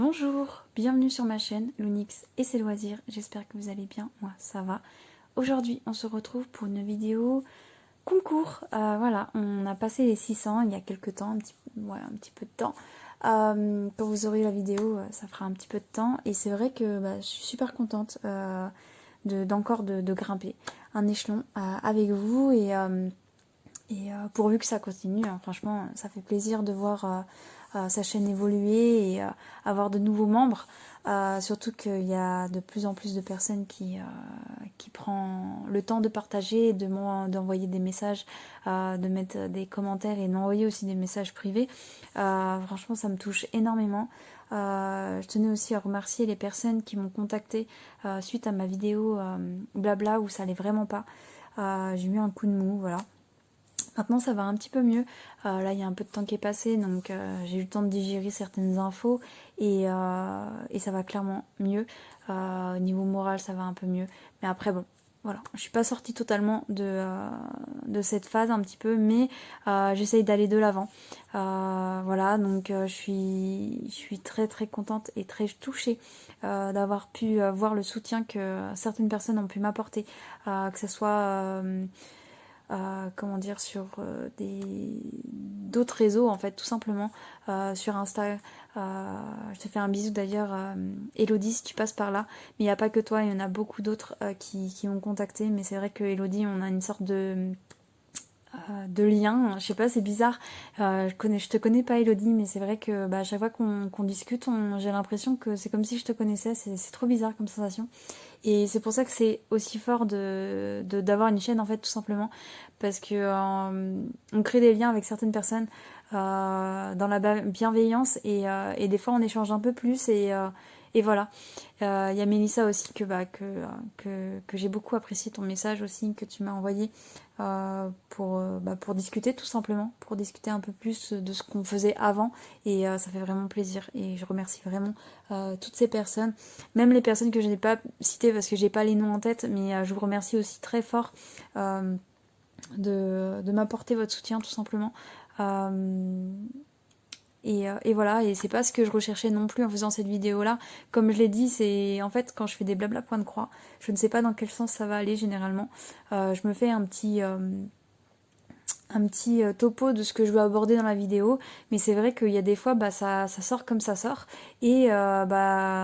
Bonjour, bienvenue sur ma chaîne Lounix et ses loisirs, j'espère que vous allez bien, moi ça va. Aujourd'hui on se retrouve pour une vidéo concours, voilà, on a passé les 600 il y a quelques temps, un petit peu de temps. Quand vous aurez la vidéo, ça fera un petit peu de temps et c'est vrai que je suis super contente d'encore de grimper un échelon avec vous et pourvu que ça continue, hein, franchement, ça fait plaisir de voir sa chaîne évoluer et avoir de nouveaux membres. Surtout qu'il y a de plus en plus de personnes qui prennent le temps de partager, d'envoyer des messages, de mettre des commentaires et d'envoyer aussi des messages privés. Franchement, ça me touche énormément. Je tenais aussi à remercier les personnes qui m'ont contacté suite à ma vidéo blabla où ça allait vraiment pas. J'ai eu un coup de mou, voilà. Maintenant ça va un petit peu mieux, là il y a un peu de temps qui est passé donc j'ai eu le temps de digérer certaines infos et ça va clairement mieux, au niveau moral ça va un peu mieux, mais après bon voilà, je suis pas sortie totalement de cette phase un petit peu mais j'essaye d'aller de l'avant, voilà donc je suis très très contente et très touchée d'avoir pu voir le soutien que certaines personnes ont pu m'apporter, que ce soit comment dire, sur d'autres réseaux en fait, tout simplement, sur Insta. Je te fais un bisou d'ailleurs, Elodie, si tu passes par là, mais il n'y a pas que toi, il y en a beaucoup d'autres qui m'ont contacté, mais c'est vrai que Elodie, on a une sorte de lien, je sais pas, c'est bizarre, je te connais pas Elodie, mais c'est vrai que à chaque fois qu'on discute, j'ai l'impression que c'est comme si je te connaissais, c'est trop bizarre comme sensation. Et c'est pour ça que c'est aussi fort d'avoir une chaîne en fait, tout simplement, parce que on crée des liens avec certaines personnes dans la bienveillance et des fois on échange un peu plus et voilà. Il y a Mélissa aussi que j'ai beaucoup apprécié ton message aussi que tu m'as envoyé pour discuter tout simplement, pour discuter un peu plus de ce qu'on faisait avant et ça fait vraiment plaisir et je remercie vraiment toutes ces personnes, même les personnes que je n'ai pas citées parce que j'ai pas les noms en tête, mais je vous remercie aussi très fort de m'apporter votre soutien tout simplement. Et voilà, et c'est pas ce que je recherchais non plus en faisant cette vidéo là. Comme je l'ai dit, c'est en fait quand je fais des blabla point de croix, je ne sais pas dans quel sens ça va aller généralement. Je me fais un petit topo de ce que je veux aborder dans la vidéo, mais c'est vrai qu'il y a des fois ça sort comme ça sort et on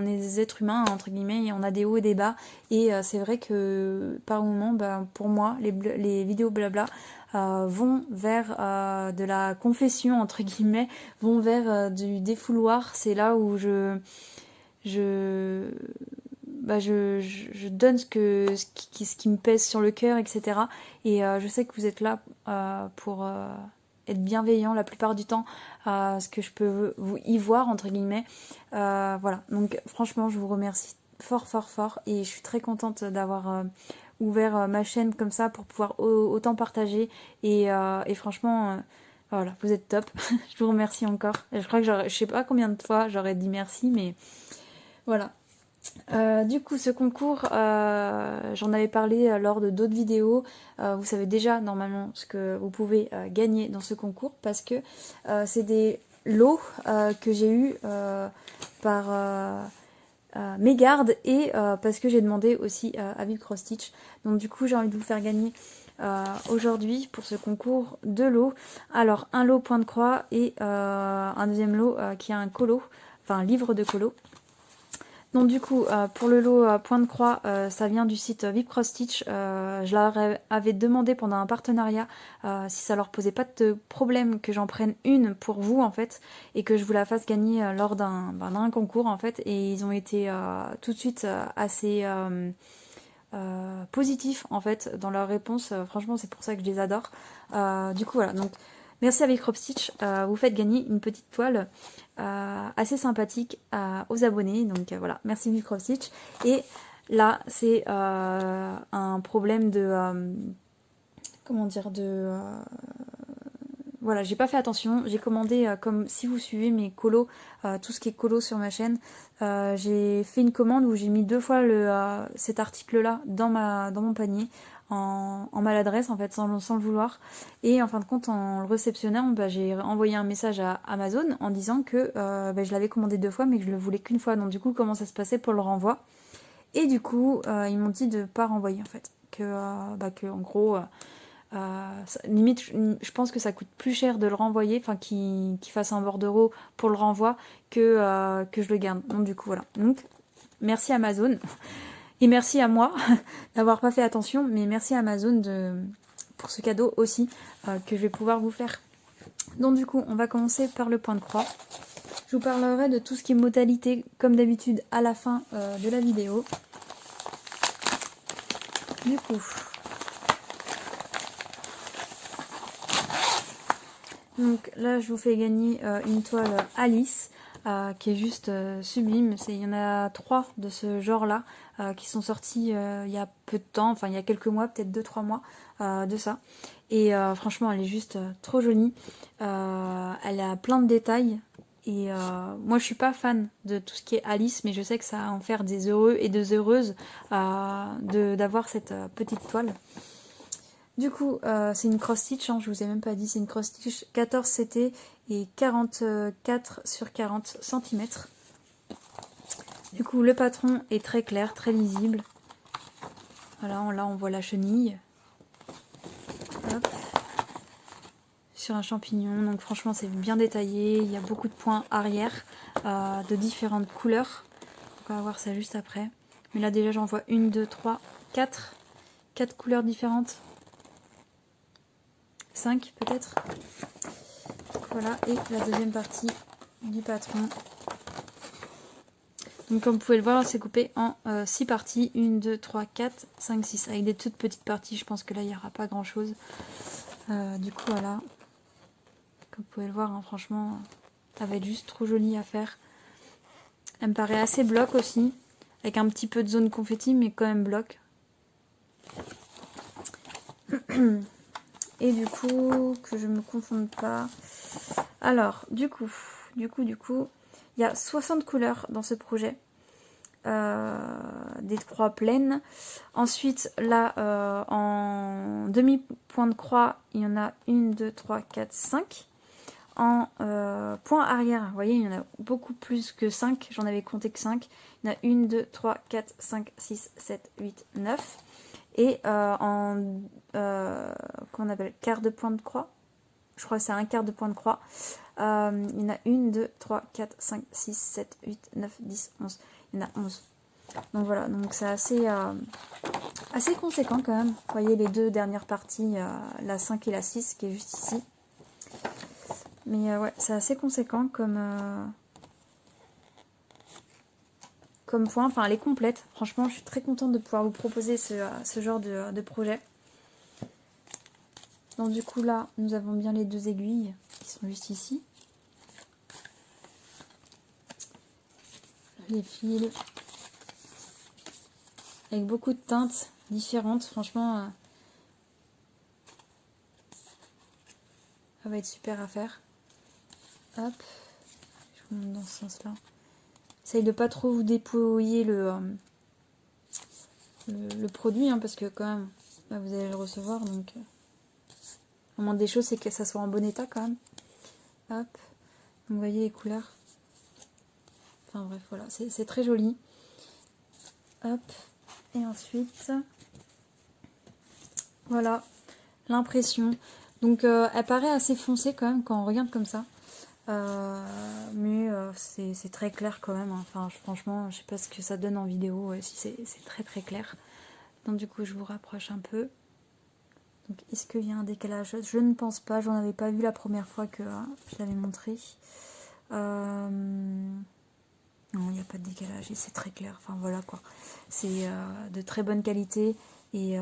est des êtres humains entre guillemets et on a des hauts et des bas et c'est vrai que par moment pour moi les vidéos blabla vont vers de la confession entre guillemets, vont vers du défouloir, c'est là où je je donne ce qui me pèse sur le cœur, etc. Et je sais que vous êtes là pour être bienveillant la plupart du temps, ce que je peux vous y voir, entre guillemets. Voilà, donc franchement, je vous remercie fort, fort, fort. Et je suis très contente d'avoir ouvert ma chaîne comme ça pour pouvoir autant partager. Et franchement... voilà, vous êtes top. Je vous remercie encore. Et je crois que je sais pas combien de fois j'aurais dit merci, mais voilà. Du coup, ce concours, j'en avais parlé lors de d'autres vidéos. Vous savez déjà normalement ce que vous pouvez gagner dans ce concours parce que c'est des lots que j'ai eu par mégarde et parce que j'ai demandé aussi à Vip Cross Stitch. Donc du coup, j'ai envie de vous faire gagner aujourd'hui pour ce concours 2 lots. Alors, un lot point de croix et un deuxième lot qui a un colo, enfin un livre de colo. Donc du coup, pour le lot point de croix, ça vient du site Vip Cross Stitch. Je leur avais demandé pendant un partenariat si ça leur posait pas de problème que j'en prenne une pour vous en fait et que je vous la fasse gagner lors d'un concours en fait. Et ils ont été tout de suite assez positifs en fait dans leur réponse. Franchement, c'est pour ça que je les adore. Du coup voilà, donc merci à Vip Cross Stitch. Vous faites gagner une petite toile assez sympathique aux abonnés, donc voilà, merci Vip Stitch. Et là c'est un problème de comment dire voilà, j'ai pas fait attention, j'ai commandé comme si vous suivez mes colos, tout ce qui est colo sur ma chaîne, j'ai fait une commande où j'ai mis 2 fois cet article là dans mon panier en maladresse en fait, sans le vouloir. Et en fin de compte, en le réceptionnant, bah, j'ai envoyé un message à Amazon en disant que bah, je l'avais commandé 2 fois mais que je le voulais qu'une fois. Donc du coup, comment ça se passait pour le renvoi? Et du coup, ils m'ont dit de ne pas renvoyer en fait. Que en gros, limite, je pense que ça coûte plus cher de le renvoyer, enfin qu'il fasse un bordereau pour le renvoi que je le garde. Donc du coup, voilà. Donc, merci Amazon. Et merci à moi d'avoir pas fait attention, mais merci à Amazon pour ce cadeau aussi que je vais pouvoir vous faire. Donc du coup, on va commencer par le point de croix. Je vous parlerai de tout ce qui est modalité, comme d'habitude, à la fin de la vidéo. Du coup, donc là, je vous fais gagner une toile Alice. Qui est juste sublime. Il y en a 3 de ce genre-là qui sont sortis il y a peu de temps, enfin il y a quelques mois, peut-être 2-3 mois de ça. Et franchement, elle est juste trop jolie. Elle a plein de détails. Et moi, je suis pas fan de tout ce qui est Alice, mais je sais que ça va en faire des heureux et des heureuses d'avoir cette petite toile. Du coup, c'est une cross-stitch, hein, je vous ai même pas dit, c'est une cross-stitch 14 CT et 44 sur 40 cm. Du coup, le patron est très clair, très lisible. Voilà, là on voit la chenille. Hop. Sur un champignon, donc franchement c'est bien détaillé, il y a beaucoup de points arrière de différentes couleurs. On va voir ça juste après. Mais là déjà j'en vois 1, 2, 3, 4 couleurs différentes. 5 peut-être. Voilà, et la deuxième partie du patron. Donc comme vous pouvez le voir, c'est coupé en 6 parties. 1, 2, 3, 4, 5, 6. Avec des toutes petites parties, je pense que là il n'y aura pas grand chose. Du coup voilà. Comme vous pouvez le voir, hein, franchement, ça va être juste trop joli à faire. Elle me paraît assez bloc aussi. Avec un petit peu de zone confetti, mais quand même bloc. Et du coup, que je me confonde pas. Alors, du coup, il y a 60 couleurs dans ce projet. Des croix pleines. Ensuite, là, en demi-point de croix, il y en a 1, 2, 3, 4, 5. En point arrière, vous voyez, il y en a beaucoup plus que 5. J'en avais compté que 5. Il y en a 1, 2, 3, 4, 5, 6, 7, 8, 9. Et qu'on appelle quart de point de croix. Je crois que c'est un quart de point de croix. Il y en a 1, 2, 3, 4, 5, 6, 7, 8, 9, 10, 11. Il y en a 11. Donc voilà, donc c'est assez conséquent quand même. Vous voyez les deux dernières parties, la 5 et la 6 qui est juste ici. Mais ouais, c'est assez conséquent comme point. Enfin, elle est complète. Franchement, je suis très contente de pouvoir vous proposer ce genre de projet. Donc du coup là, nous avons bien les 2 aiguilles qui sont juste ici. Les fils. Avec beaucoup de teintes différentes. Franchement, ça va être super à faire. Hop. Je vous montre dans ce sens-là. Essaye de pas trop vous dépouiller le produit, hein, parce que quand même, là, vous allez le recevoir. Donc, la moindre des choses, c'est que ça soit en bon état quand même. Hop. Donc, vous voyez les couleurs. Enfin bref, voilà. C'est très joli. Hop. Et ensuite, voilà l'impression. Donc elle paraît assez foncée quand même quand on regarde comme ça. Mais c'est très clair quand même. Hein. Enfin, franchement, je sais pas ce que ça donne en vidéo, si c'est très très clair. Donc du coup, je vous rapproche un peu. Donc est-ce qu'il y a un décalage? Je ne pense pas, j'en avais pas vu la première fois que je l'avais montré. Non, il n'y a pas de décalage et c'est très clair. Enfin voilà quoi. C'est de très bonne qualité et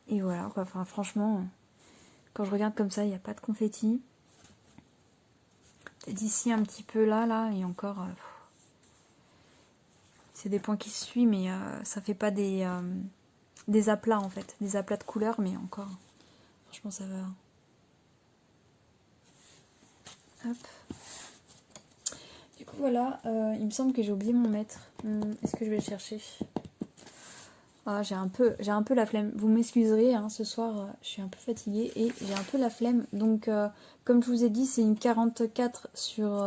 voilà quoi. Enfin franchement, quand je regarde comme ça, il n'y a pas de confetti. Peut-être ici un petit peu là et encore. C'est des points qui se suivent, mais ça fait pas des aplats en fait. Des aplats de couleurs, mais encore. Franchement, ça va. Hop. Du coup, voilà. Il me semble que j'ai oublié mon mètre. Est-ce que je vais le chercher? Ah, j'ai un peu la flemme. Vous m'excuserez, hein, ce soir, je suis un peu fatiguée et j'ai un peu la flemme. Donc, comme je vous ai dit, c'est une 44 sur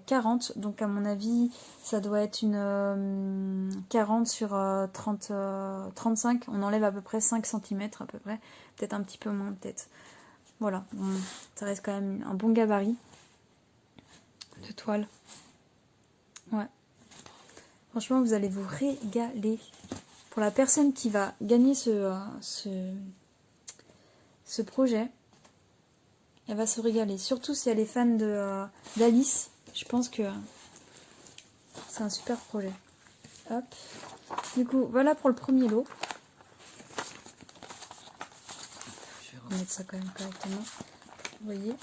40. Donc, à mon avis, ça doit être une 40 sur 35. On enlève à peu près 5 cm à peu près. Peut-être un petit peu moins, peut-être. Voilà, bon, ça reste quand même un bon gabarit de toile. Ouais. Franchement, vous allez vous régaler. Pour la personne qui va gagner ce projet, elle va se régaler. Surtout si elle est fan d'Alice. Je pense que c'est un super projet. Hop. Du coup, voilà pour le premier lot. Je vais remettre ça quand même correctement. Vous voyez.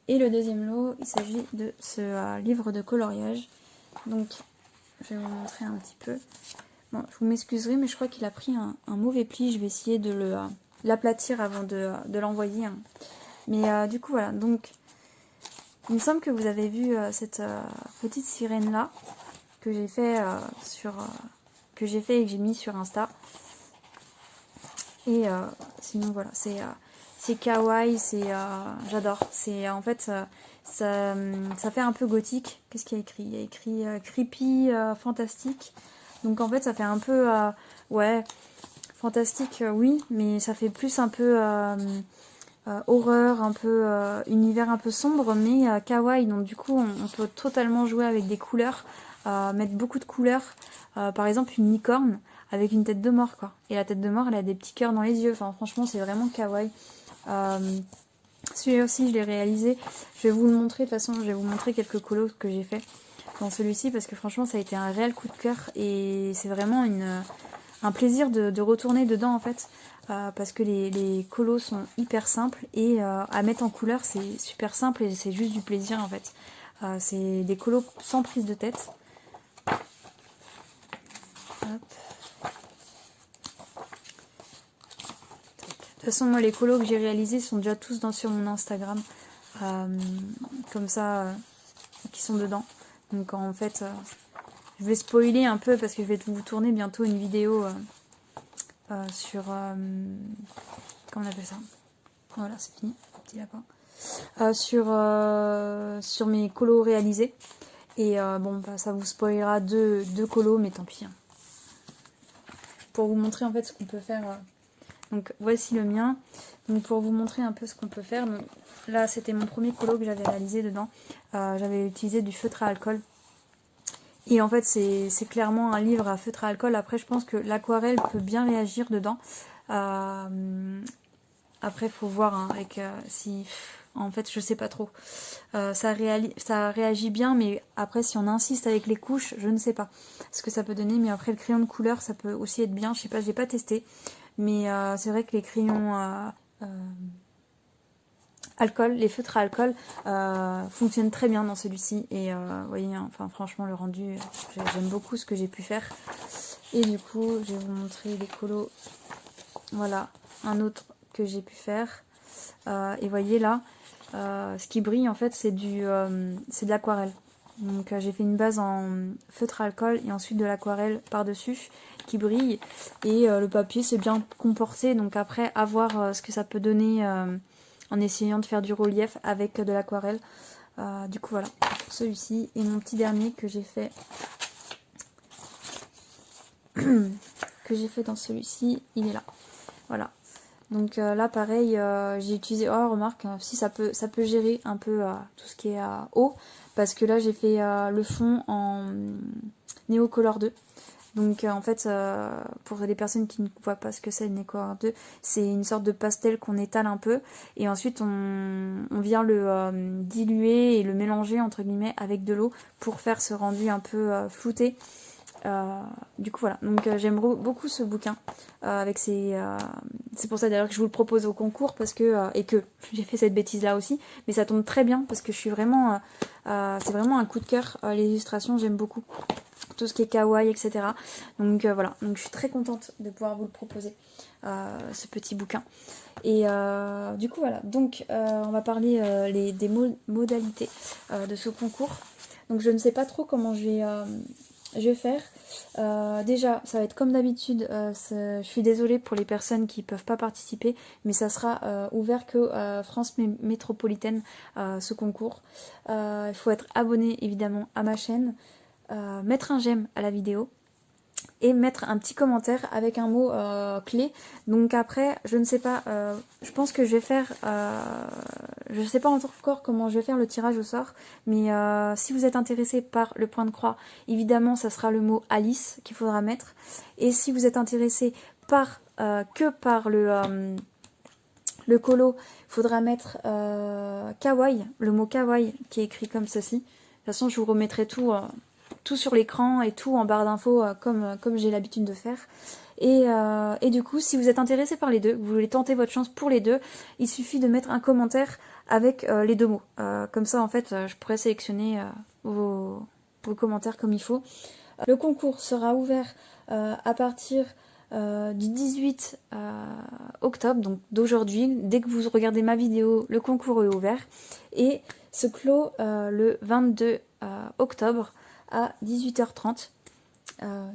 Et le deuxième lot, il s'agit de ce livre de coloriage. Donc, je vais vous montrer un petit peu. Bon, je vous m'excuserez, mais je crois qu'il a pris un mauvais pli. Je vais essayer de l'aplatir avant de l'envoyer. Hein. Mais du coup, voilà. Donc, il me semble que vous avez vu cette petite sirène-là que j'ai fait que j'ai fait et que j'ai mis sur Insta. Et sinon, voilà. C'est kawaii, j'adore. C'est en fait... ça fait un peu gothique. Qu'est-ce qu'il y a écrit? Il y a écrit creepy, fantastique. Donc en fait ça fait un peu ouais, fantastique, oui, mais ça fait plus un peu horreur, un peu univers un peu sombre, mais kawaii. Donc du coup on peut totalement jouer avec des couleurs, mettre beaucoup de couleurs. Par exemple une licorne avec une tête de mort, quoi. Et la tête de mort elle a des petits cœurs dans les yeux. Enfin franchement c'est vraiment kawaii. Celui-là aussi je l'ai réalisé. Je vais vous le montrer, de toute façon je vais vous montrer quelques colos que j'ai fait dans celui-ci parce que franchement ça a été un réel coup de cœur et c'est vraiment un plaisir de retourner dedans en fait parce que les colos sont hyper simples et à mettre en couleur c'est super simple et c'est juste du plaisir en fait. C'est des colos sans prise de tête. Hop. De toute façon moi les colos que j'ai réalisés sont déjà tous sur mon Instagram comme ça qui sont dedans. Donc en fait je vais spoiler un peu parce que je vais vous tourner bientôt une vidéo sur... comment on appelle ça? Voilà, c'est fini, petit lapin. Sur mes colos réalisés. Et bon, bah, ça vous spoilera deux colos, mais tant pis. Hein. Pour vous montrer en fait ce qu'on peut faire. Donc voici le mien. Donc pour vous montrer un peu ce qu'on peut faire. Donc, là, c'était mon premier colo que j'avais réalisé dedans. J'avais utilisé du feutre à alcool. Et en fait, c'est clairement un livre à feutre à alcool. Après, je pense que l'aquarelle peut bien réagir dedans. Après, il faut voir hein, avec si... En fait, je sais pas trop. Ça réagit bien, mais après, si on insiste avec les couches, je ne sais pas ce que ça peut donner. Mais après, le crayon de couleur, ça peut aussi être bien. Je sais pas, j'ai pas testé. Mais c'est vrai que les crayons... alcool, les feutres à alcool fonctionnent très bien dans celui-ci et vous voyez, hein, enfin franchement le rendu, j'aime beaucoup ce que j'ai pu faire. Et du coup, je vais vous montrer les colos. Voilà, un autre que j'ai pu faire. Et voyez là, ce qui brille en fait, c'est de l'aquarelle. Donc j'ai fait une base en feutre à alcool et ensuite de l'aquarelle par-dessus qui brille. Et le papier s'est bien comporté, donc après à voir ce que ça peut donner en essayant de faire du relief avec de l'aquarelle. Du coup voilà, pour celui-ci. Et mon petit dernier que j'ai fait dans celui-ci, il est là. Voilà. Donc là pareil, j'ai utilisé, oh remarque, si ça peut gérer un peu tout ce qui est eau, parce que là j'ai fait le fond en Neo Color 2. Donc en fait, pour les personnes qui ne voient pas ce que c'est le Neo Color 2, c'est une sorte de pastel qu'on étale un peu, et ensuite on vient le diluer et le mélanger entre guillemets avec de l'eau pour faire ce rendu un peu flouté. Du coup voilà, donc j'aime beaucoup ce bouquin avec ces c'est pour ça d'ailleurs que je vous le propose au concours parce que et que j'ai fait cette bêtise là aussi, mais ça tombe très bien parce que je suis vraiment c'est vraiment un coup de cœur, les illustrations j'aime beaucoup tout ce qui est kawaii etc, donc voilà, donc je suis très contente de pouvoir vous le proposer ce petit bouquin. Et du coup voilà, donc on va parler des modalités de ce concours. Donc je ne sais pas trop comment je vais je vais faire, déjà ça va être comme d'habitude, je suis désolée pour les personnes qui peuvent pas participer, mais ça sera ouvert que France métropolitaine, ce concours. Il faut être abonné évidemment à ma chaîne, mettre un j'aime à la vidéo et mettre un petit commentaire avec un mot clé. Donc après, je ne sais pas, je pense que je vais faire, je ne sais pas encore comment je vais faire le tirage au sort, mais si vous êtes intéressé par le point de croix, évidemment ça sera le mot Alice qu'il faudra mettre. Et si vous êtes intéressé par que par le colo, il faudra mettre kawaii, le mot kawaii qui est écrit comme ceci. De toute façon, je vous remettrai tout sur l'écran et tout en barre d'infos comme j'ai l'habitude de faire. Et du coup, si vous êtes intéressé par les deux, vous voulez tenter votre chance pour les deux, il suffit de mettre un commentaire avec les deux mots. Comme ça, en fait, je pourrais sélectionner vos commentaires comme il faut. Le concours sera ouvert à partir du 18 octobre, donc d'aujourd'hui. Dès que vous regardez ma vidéo, le concours est ouvert. Et se clôt le 22 octobre à 18h30.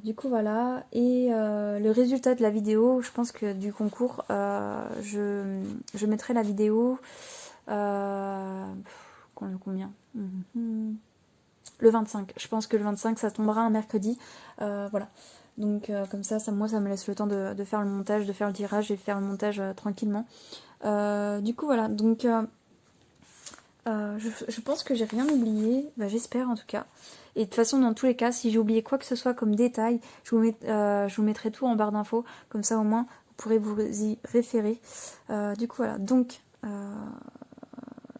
Du coup voilà, et le résultat de la vidéo, je pense que du concours, je mettrai la vidéo combien le 25, je pense que le 25 ça tombera un mercredi, voilà. Donc comme ça, moi ça me laisse le temps de faire le montage, de faire le tirage et faire le montage tranquillement. Du coup voilà, donc je pense que j'ai rien oublié, j'espère en tout cas. Et de toute façon, dans tous les cas, si j'ai oublié quoi que ce soit comme détail, je vous mettrai tout en barre d'infos. Comme ça, au moins, vous pourrez vous y référer. Du coup, voilà. Donc,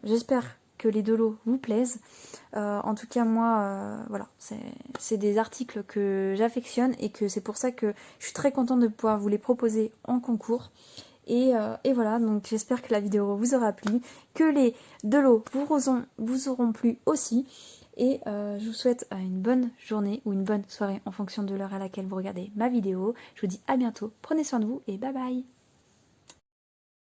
j'espère que les deux lots vous plaisent. En tout cas, moi, voilà, c'est des articles que j'affectionne et que c'est pour ça que je suis très contente de pouvoir vous les proposer en concours. Et voilà, donc j'espère que la vidéo vous aura plu, que les deux lots vous auront plu aussi. Et je vous souhaite une bonne journée ou une bonne soirée en fonction de l'heure à laquelle vous regardez ma vidéo. Je vous dis à bientôt, prenez soin de vous et bye bye.